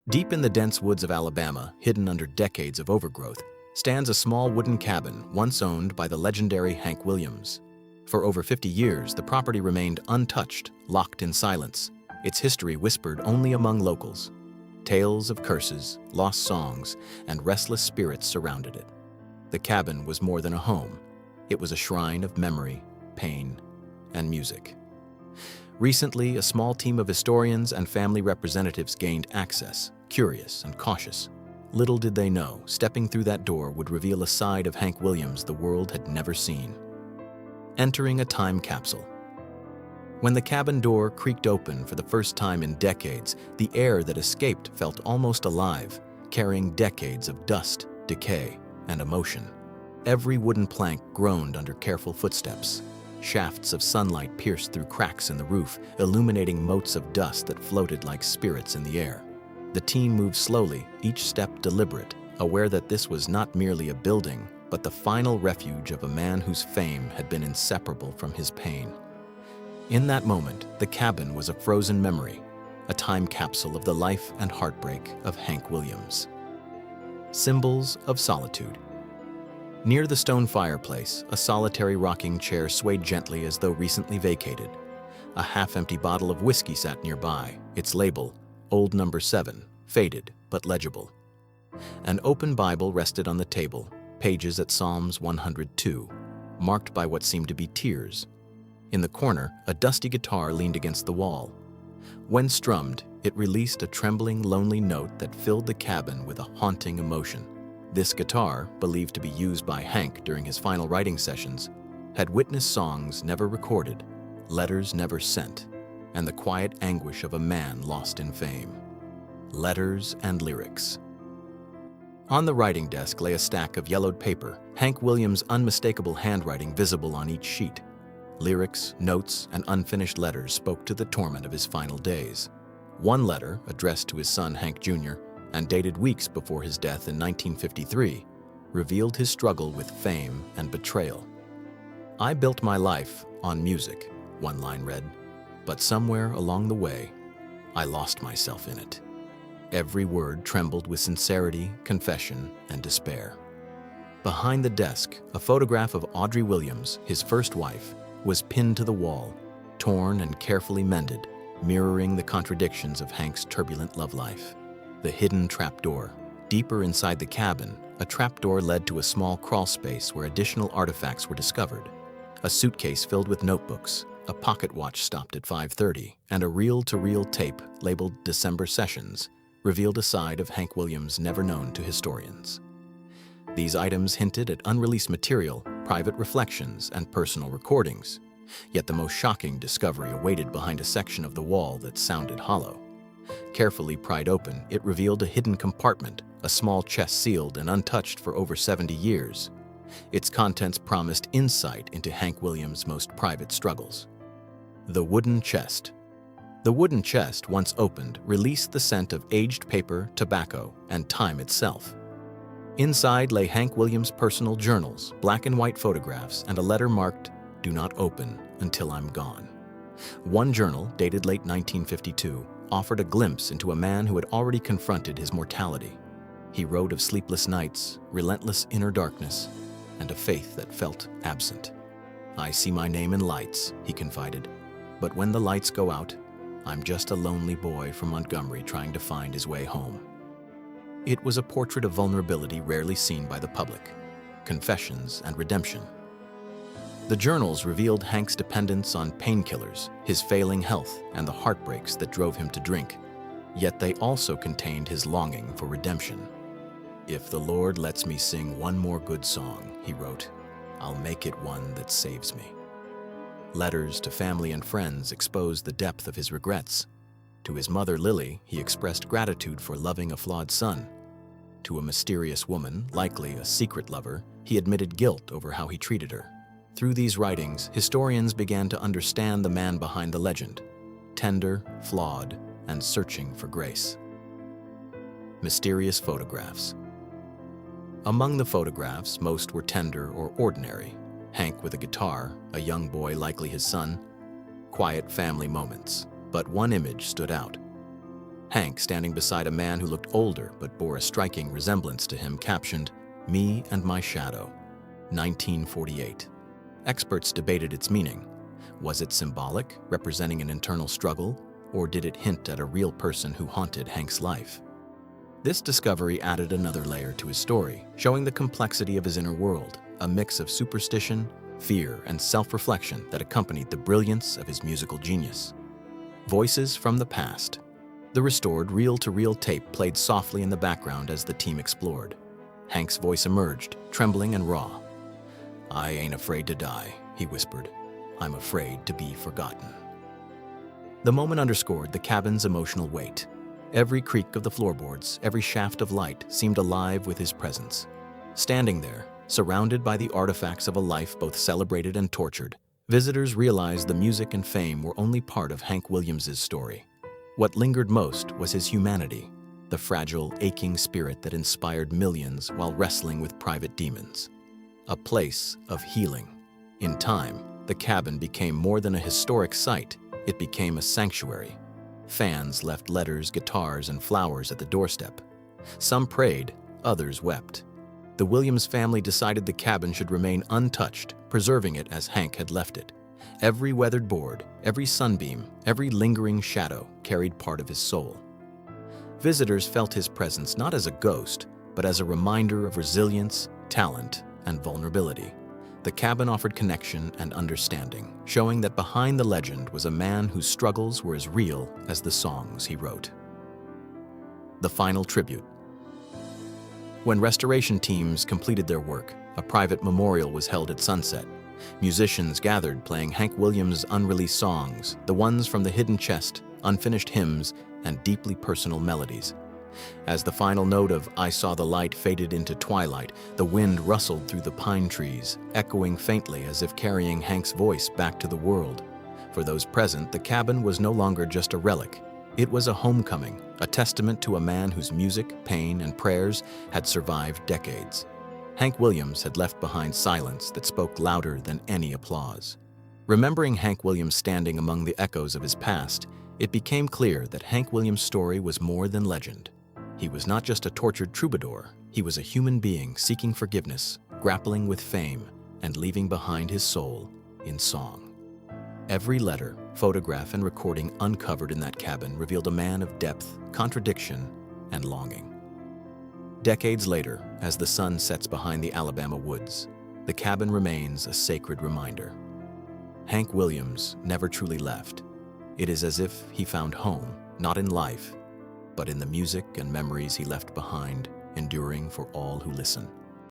Deep in the dense woods of Alabama, hidden under decades of overgrowth, stands a small wooden cabin once owned by the legendary Hank Williams. For over 50 years, the property remained untouched, locked in silence, its history whispered only among locals. Tales of curses, lost songs, and restless spirits surrounded it. The cabin was more than a home. It was a shrine of memory, pain, and music. Recently, a small team of historians and family representatives gained access, curious and cautious. Little did they know, stepping through that door would reveal a side of Hank Williams the world had never seen. Entering a time capsule. When the cabin door creaked open for the first time in decades, the air that escaped felt almost alive, carrying decades of dust, decay, and emotion. Every wooden plank groaned under careful footsteps. Shafts of sunlight pierced through cracks in the roof, illuminating motes of dust that floated like spirits in the air. The team moved slowly, each step deliberate, aware that this was not merely a building, but the final refuge of a man whose fame had been inseparable from his pain. In that moment, the cabin was a frozen memory, a time capsule of the life and heartbreak of Hank Williams. Symbols of solitude. Near the stone fireplace, a solitary rocking chair swayed gently as though recently vacated. A half-empty bottle of whiskey sat nearby, its label, Old Number 7, faded but legible. An open Bible rested on the table, pages at Psalms 102, marked by what seemed to be tears. In the corner, a dusty guitar leaned against the wall. When strummed, it released a trembling, lonely note that filled the cabin with a haunting emotion. This guitar, believed to be used by Hank during his final writing sessions, had witnessed songs never recorded, letters never sent, and the quiet anguish of a man lost in fame. Letters and lyrics. On the writing desk lay a stack of yellowed paper, Hank Williams' unmistakable handwriting visible on each sheet. Lyrics, notes, and unfinished letters spoke to the torment of his final days. One letter, addressed to his son Hank Jr., and dated weeks before his death in 1953, revealed his struggle with fame and betrayal. "I built my life on music," one line read, "but somewhere along the way, I lost myself in it." Every word trembled with sincerity, confession, and despair. Behind the desk, a photograph of Audrey Williams, his first wife, was pinned to the wall, torn and carefully mended, mirroring the contradictions of Hank's turbulent love life. The hidden trapdoor. Deeper inside the cabin, a trapdoor led to a small crawl space where additional artifacts were discovered. A suitcase filled with notebooks, a pocket watch stopped at 5:30, and a reel-to-reel tape labeled December Sessions revealed a side of Hank Williams never known to historians. These items hinted at unreleased material, private reflections, and personal recordings. Yet the most shocking discovery awaited behind a section of the wall that sounded hollow. Carefully pried open, it revealed a hidden compartment, a small chest sealed and untouched for over 70 years. Its contents promised insight into Hank Williams' most private struggles. The wooden chest. The wooden chest, once opened, released the scent of aged paper, tobacco, and time itself. Inside lay Hank Williams' personal journals, black and white photographs, and a letter marked, "Do not open until I'm gone." One journal, dated late 1952, offered a glimpse into a man who had already confronted his mortality. He wrote of sleepless nights, relentless inner darkness, and a faith that felt absent. "I see my name in lights," he confided, "but when the lights go out, I'm just a lonely boy from Montgomery trying to find his way home." It was a portrait of vulnerability rarely seen by the public, confessions and redemption. The journals revealed Hank's dependence on painkillers, his failing health, and the heartbreaks that drove him to drink. Yet they also contained his longing for redemption. "If the Lord lets me sing one more good song," he wrote, "I'll make it one that saves me." Letters to family and friends exposed the depth of his regrets. To his mother, Lily, he expressed gratitude for loving a flawed son. To a mysterious woman, likely a secret lover, he admitted guilt over how he treated her. Through these writings, historians began to understand the man behind the legend, tender, flawed, and searching for grace. Mysterious photographs. Among the photographs, most were tender or ordinary. Hank with a guitar, a young boy, likely his son. Quiet family moments, but one image stood out. Hank, standing beside a man who looked older but bore a striking resemblance to him, captioned, "Me and My Shadow, 1948. Experts debated its meaning. Was it symbolic, representing an internal struggle, or did it hint at a real person who haunted Hank's life? This discovery added another layer to his story, showing the complexity of his inner world, a mix of superstition, fear, and self-reflection that accompanied the brilliance of his musical genius. Voices from the past. The restored reel-to-reel tape played softly in the background as the team explored. Hank's voice emerged, trembling and raw. "I ain't afraid to die," he whispered. "I'm afraid to be forgotten." The moment underscored the cabin's emotional weight. Every creak of the floorboards, every shaft of light seemed alive with his presence. Standing there, surrounded by the artifacts of a life both celebrated and tortured, visitors realized the music and fame were only part of Hank Williams's story. What lingered most was his humanity, the fragile, aching spirit that inspired millions while wrestling with private demons. A place of healing. In time, the cabin became more than a historic site, it became a sanctuary. Fans left letters, guitars, and flowers at the doorstep. Some prayed, others wept. The Williams family decided the cabin should remain untouched, preserving it as Hank had left it. Every weathered board, every sunbeam, every lingering shadow carried part of his soul. Visitors felt his presence not as a ghost, but as a reminder of resilience, talent, and vulnerability. The cabin offered connection and understanding, showing that behind the legend was a man whose struggles were as real as the songs he wrote. The final tribute. When restoration teams completed their work, a private memorial was held at sunset. Musicians gathered playing Hank Williams' unreleased songs, the ones from the hidden chest, unfinished hymns, and deeply personal melodies. As the final note of "I Saw the Light" faded into twilight, the wind rustled through the pine trees, echoing faintly as if carrying Hank's voice back to the world. For those present, the cabin was no longer just a relic. It was a homecoming, a testament to a man whose music, pain, and prayers had survived decades. Hank Williams had left behind silence that spoke louder than any applause. Remembering Hank Williams standing among the echoes of his past, it became clear that Hank Williams' story was more than legend. He was not just a tortured troubadour, he was a human being seeking forgiveness, grappling with fame, and leaving behind his soul in song. Every letter, photograph, and recording uncovered in that cabin revealed a man of depth, contradiction, and longing. Decades later, as the sun sets behind the Alabama woods, the cabin remains a sacred reminder. Hank Williams never truly left. It is as if he found home, not in life, but in the music and memories he left behind, enduring for all who listen.